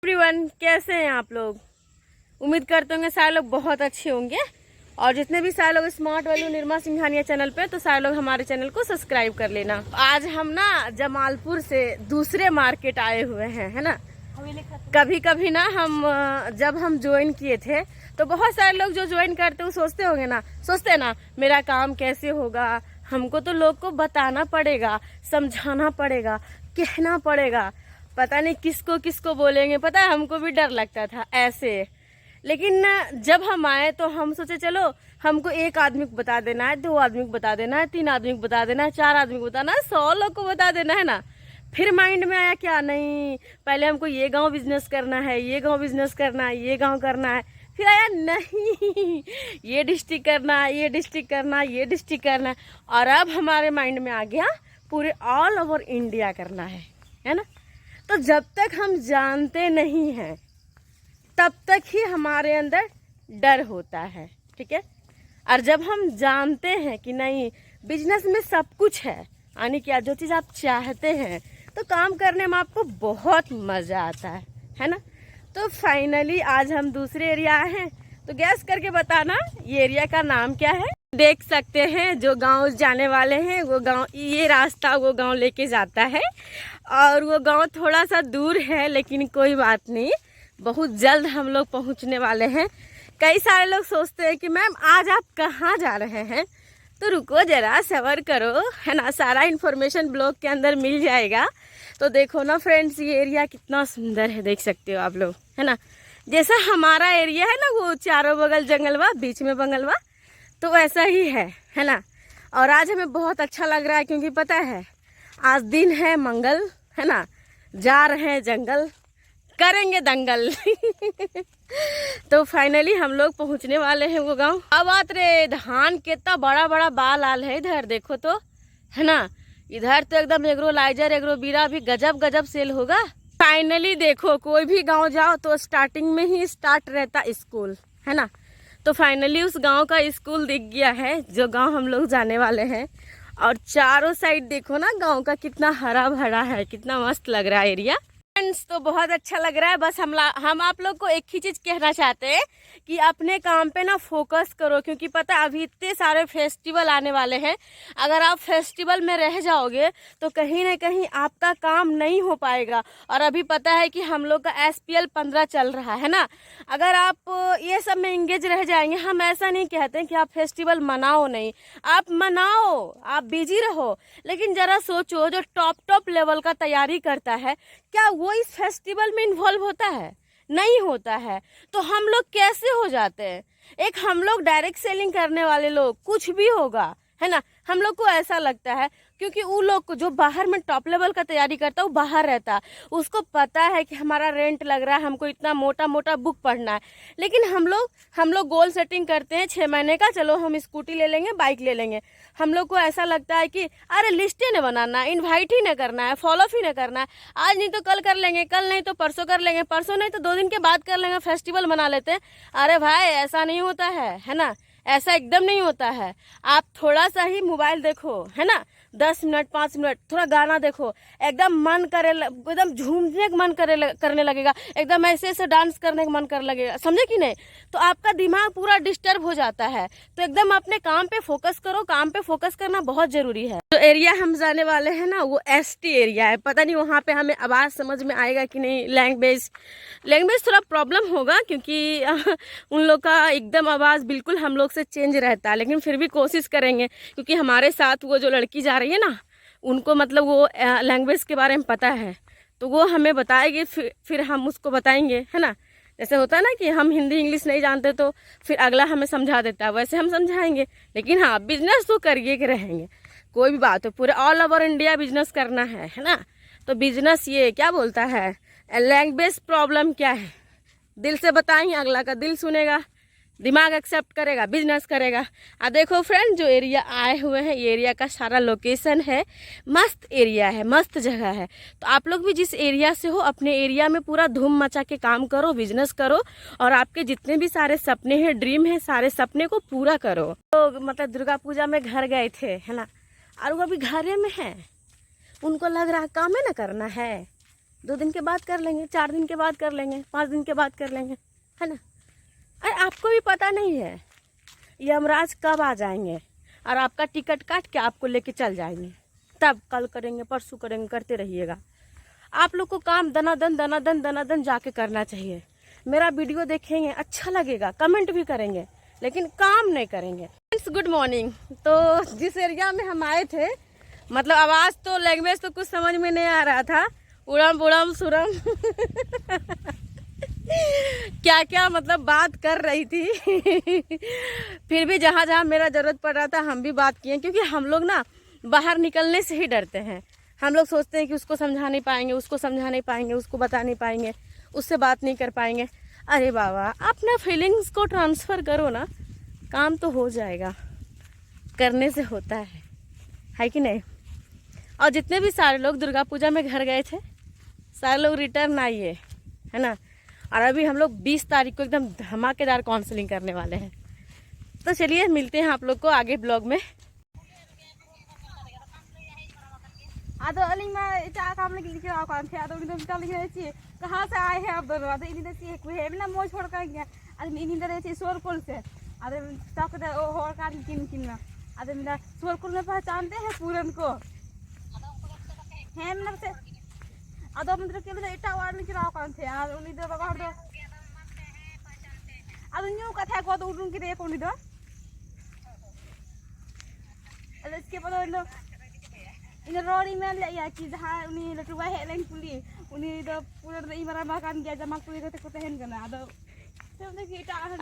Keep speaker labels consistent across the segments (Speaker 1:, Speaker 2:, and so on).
Speaker 1: Everyone, कैसे हैं आप लोग। उम्मीद करते होंगे सारे लोग बहुत अच्छे होंगे। और जितने भी सारे लोग smart value Nirma Singhania channel पे, तो सारे लोग हमारे चैनल को सब्सक्राइब कर लेना। आज हम ना जमालपुर से दूसरे मार्केट आए हुए हैं, है ना। कभी कभी ना जब हम ज्वाइन किए थे तो बहुत सारे लोग जो ज्वाइन करते वो सोचते हैं ना मेरा काम कैसे होगा। हमको तो लोग को बताना पड़ेगा, समझाना पड़ेगा, कहना पड़ेगा, पता नहीं किसको किसको बोलेंगे। पता है हमको भी डर लगता था ऐसे, लेकिन जब हम आए तो हम सोचे चलो हमको एक आदमी को बता देना है, 2 आदमी को बता देना है, 3 आदमी को बता देना है, 4 आदमी को बताना है, 100 लोग को बता देना है ना। फिर माइंड में आया क्या नहीं, पहले हमको ये गांव बिजनेस करना है, ये गांव बिजनेस करना है, ये गांव करना है। फिर आया नहीं ये डिस्ट्रिक्ट करना है, ये डिस्ट्रिक्ट करना है, ये डिस्ट्रिक्ट करना है। और अब हमारे माइंड में आ गया पूरे ऑल ओवर इंडिया करना है ना। तो जब तक हम जानते नहीं हैं तब तक ही हमारे अंदर डर होता है, ठीक है। और जब हम जानते हैं कि नहीं बिजनेस में सब कुछ है, यानी कि जो चीज़ आप चाहते हैं, तो काम करने में आपको बहुत मज़ा आता है ना। तो फाइनली आज हम दूसरे एरिया आए हैं, तो गैस करके बताना ये एरिया का नाम क्या है। देख सकते हैं जो गांव जाने वाले हैं वो गांव, ये रास्ता वो गांव लेके जाता है। और वो गांव थोड़ा सा दूर है, लेकिन कोई बात नहीं, बहुत जल्द हम लोग पहुंचने वाले हैं। कई सारे लोग सोचते हैं कि मैम आज आप कहाँ जा रहे हैं, तो रुको जरा सब्र करो, है ना। सारा इन्फॉर्मेशन ब्लॉग के अंदर मिल जाएगा। तो देखो ना फ्रेंड्स, ये एरिया कितना सुंदर है, देख सकते हो आप लोग, है ना। जैसा हमारा एरिया है ना, वो चारों बगल जंगलवा, बीच में बंगलवा, तो वैसा ही है ना। और आज हमें बहुत अच्छा लग रहा है क्योंकि पता है आज दिन है मंगल, है ना। जा रहे हैं जंगल, करेंगे दंगल तो फाइनली हम लोग पहुंचने वाले हैं वो गांव। अब बात रे, धान कितना बड़ा बड़ा बाल आल है इधर, देखो तो, है ना। इधर तो एकदम एग्रोलाइजर एग्रोबीरा भी गजब गजब सेल होगा। फाइनली देखो, कोई भी गांव जाओ तो स्टार्टिंग में ही स्टार्ट रहता स्कूल, है ना। तो फाइनली उस गांव का स्कूल दिख गया है, जो गांव हम लोग जाने वाले हैं। और चारों साइड देखो ना गांव का कितना हरा भरा है, कितना मस्त लग रहा है एरिया। फ्रेंड्स तो बहुत अच्छा लग रहा है। बस हम आप लोग को एक ही चीज़ कहना चाहते हैं कि अपने काम पे ना फोकस करो, क्योंकि पता है अभी इतने सारे फेस्टिवल आने वाले हैं। अगर आप फेस्टिवल में रह जाओगे तो कहीं ना कहीं आपका काम नहीं हो पाएगा। और अभी पता है कि हम लोग का SPL 15 चल रहा है ना। अगर आप ये सब में इंगेज रह जाएंगे, हम ऐसा नहीं कहते कि आप फेस्टिवल मनाओ नहीं, आप मनाओ, आप बिजी रहो, लेकिन ज़रा सोचो जो टॉप लेवल का तैयारी करता है, क्या वो इस फेस्टिवल में इन्वॉल्व होता है? नहीं होता है। तो हम लोग कैसे हो जाते हैं? एक हम लोग डायरेक्ट सेलिंग करने वाले लोग, कुछ भी होगा, है ना, हम लोग को ऐसा लगता है, क्योंकि वो लोग को जो बाहर में टॉप लेवल का तैयारी करता है वो बाहर रहता है, उसको पता है कि हमारा रेंट लग रहा है, हमको इतना मोटा मोटा बुक पढ़ना है। लेकिन हम लोग गोल सेटिंग करते हैं 6 महीने का, चलो हम स्कूटी ले लेंगे, बाइक ले लेंगे। हम लोग को ऐसा लगता है कि अरे लिस्टें न बनाना, इन्वाइट ही न करना है, फॉलोअप ही न करना है, आज नहीं तो कल कर लेंगे, कल नहीं तो परसों कर लेंगे, परसों नहीं तो 2 दिन के बाद कर लेंगे, फेस्टिवल मना लेते हैं। अरे भाई ऐसा नहीं होता है ना, ऐसा एकदम नहीं होता है। आप थोड़ा सा ही मोबाइल देखो, है ना, 10 मिनट 5 मिनट थोड़ा गाना देखो, एकदम मन करे, एकदम झूमने का मन करने लगेगा, एकदम ऐसे डांस करने का मन कर लगेगा, समझे कि नहीं। तो आपका दिमाग पूरा डिस्टर्ब हो जाता है। तो एकदम अपने काम पे फोकस करो, काम पे फोकस करना बहुत जरूरी है। जो एरिया हम जाने वाले हैं ना वो ST एरिया है। पता नहीं वहाँ पे हमें आवाज़ समझ में आएगा कि नहीं, लैंग्वेज थोड़ा प्रॉब्लम होगा, क्योंकि उन लोग का एकदम आवाज़ बिल्कुल हम लोग से चेंज रहता है। लेकिन फिर भी कोशिश करेंगे, क्योंकि हमारे साथ वो जो लड़की जा रही है ना, उनको मतलब वो लैंग्वेज के बारे में पता है, तो वो हमें बताएगी, फिर हम उसको बताएंगे, है ना। जैसे होता है ना कि हम हिंदी इंग्लिश नहीं जानते तो फिर अगला हमें समझा देता है, वैसे हम समझाएंगे। लेकिन हाँ, बिजनेस तो करिए कि रहेंगे, कोई भी बात हो, पूरे ऑल ओवर इंडिया बिजनेस करना है ना। तो बिजनेस ये क्या बोलता है, लैंग्वेज प्रॉब्लम क्या है, दिल से बताएंगे, अगला का दिल सुनेगा, दिमाग एक्सेप्ट करेगा, बिजनेस करेगा। देखो फ्रेंड, जो एरिया आए हुए हैं, ये एरिया का सारा लोकेशन है, मस्त एरिया है, मस्त जगह है। तो आप लोग भी जिस एरिया से हो, अपने एरिया में पूरा धूम मचा के काम करो, बिजनेस करो, और आपके जितने भी सारे सपने हैं, ड्रीम है, सारे सपने को पूरा करो। तो मतलब दुर्गा पूजा में घर गए थे, है ना, और वो अभी घरे में है, उनको लग रहा काम है ना करना है, 2 दिन के बाद कर लेंगे, 4 दिन के बाद कर लेंगे, 5 दिन के बाद कर लेंगे, है ना। अरे आपको भी पता नहीं है यमराज कब आ जाएंगे और आपका टिकट काट के आपको लेके चल जाएंगे। तब कल करेंगे, परसों करेंगे, करते रहिएगा। आप लोग को काम दनादन जाके करना चाहिए। मेरा वीडियो देखेंगे, अच्छा लगेगा, कमेंट भी करेंगे, लेकिन काम नहीं करेंगे। Friends good morning. तो जिस एरिया में हम आए थे, मतलब आवाज़ तो लैंग्वेज तो कुछ समझ में नहीं आ रहा था, उड़म बुड़म सुरम क्या क्या मतलब बात कर रही थी फिर भी जहाँ जहाँ मेरा ज़रूरत पड़ रहा था हम भी बात किए, क्योंकि हम लोग ना बाहर निकलने से ही डरते हैं। हम लोग सोचते हैं कि उसको समझा नहीं पाएंगे, उसको समझा नहीं पाएंगे, उसको बता नहीं पाएंगे, उससे बात नहीं कर पाएंगे। अरे बाबा, अपना फीलिंग्स को ट्रांसफ़र करो ना, काम तो हो जाएगा। करने से होता है कि नहीं। और जितने भी सारे लोग दुर्गा पूजा में घर गए थे, सारे लोग रिटर्न आइए, है ना। और अभी हम लोग 20 तारीख को एकदम धमाकेदार काउंसलिंग करने वाले हैं। तो चलिए मिलते हैं आप लोग को आगे ब्लॉग में।
Speaker 2: आदो अलिंग में चा काम लगी लिखे आओ कौन थे आदो इधर चल लिखे चाहिए कहाँ से आए हैं आप दोनों। आदो इन्हीं से कोई है ना मोज छोड़ कर गया। आदो इन्हीं तरह से सोरकुल से आदो तक दे ओ होर का किन में आदो मेरा सोरकुल में पहचानते हैं पूरन को है मतलब से आदो मतलब के लिए इटा वार लिखे आओ कौन थे आदो उन्हीं दो बाबा दो आदो न्यू कथा को तो उड़ूं की रे कौन दो आदो इसके बाद इन इन रोडी में ले या कि जहाँ उन्हीं लटुआ है लेंग पुली उन्हीं दो पूरे दो इमरा माकान गया जमा पुली रहते को तहन करना आदो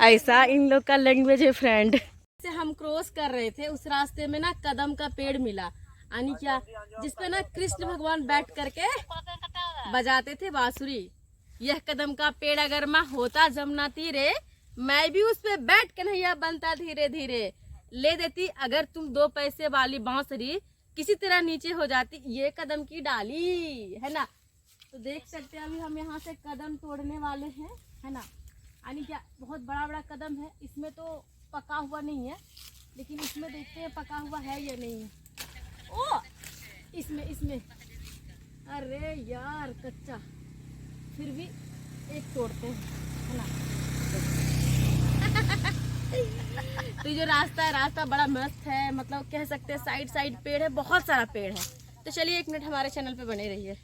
Speaker 1: ऐसा इन लोग का लैंग्वेज है फ्रेंड। से हम क्रॉस कर रहे थे, उस रास्ते में ना कदम का पेड़ मिला, यानी क्या, जिसपे ना कृष्ण भगवान बैठ करके बजाते थे बांसुरी। यह कदम का पेड़ अगर मैं होता जमुना तीरे, मैं भी उस पे बैठ के नैया बनता धीरे धीरे, ले देती अगर तुम 2 पैसे वाली बांसुरी किसी तरह नीचे हो जाती ये कदम की डाली, है ना। तो देख सकते हैं अभी हम यहाँ से कदम तोड़ने वाले हैं, है ना। यानी क्या बहुत बड़ा बड़ा कदम है, इसमें तो पका हुआ नहीं है, लेकिन इसमें देखते हैं पका हुआ है या नहीं है। ओ इसमें अरे यार कच्चा, फिर भी एक तोड़ते हैं, है ना। तो जो रास्ता है, रास्ता बड़ा मस्त है, मतलब कह सकते हैं साइड पेड़ है, बहुत सारा पेड़ है। तो चलिए 1 मिनट हमारे चैनल पे बने रहिए।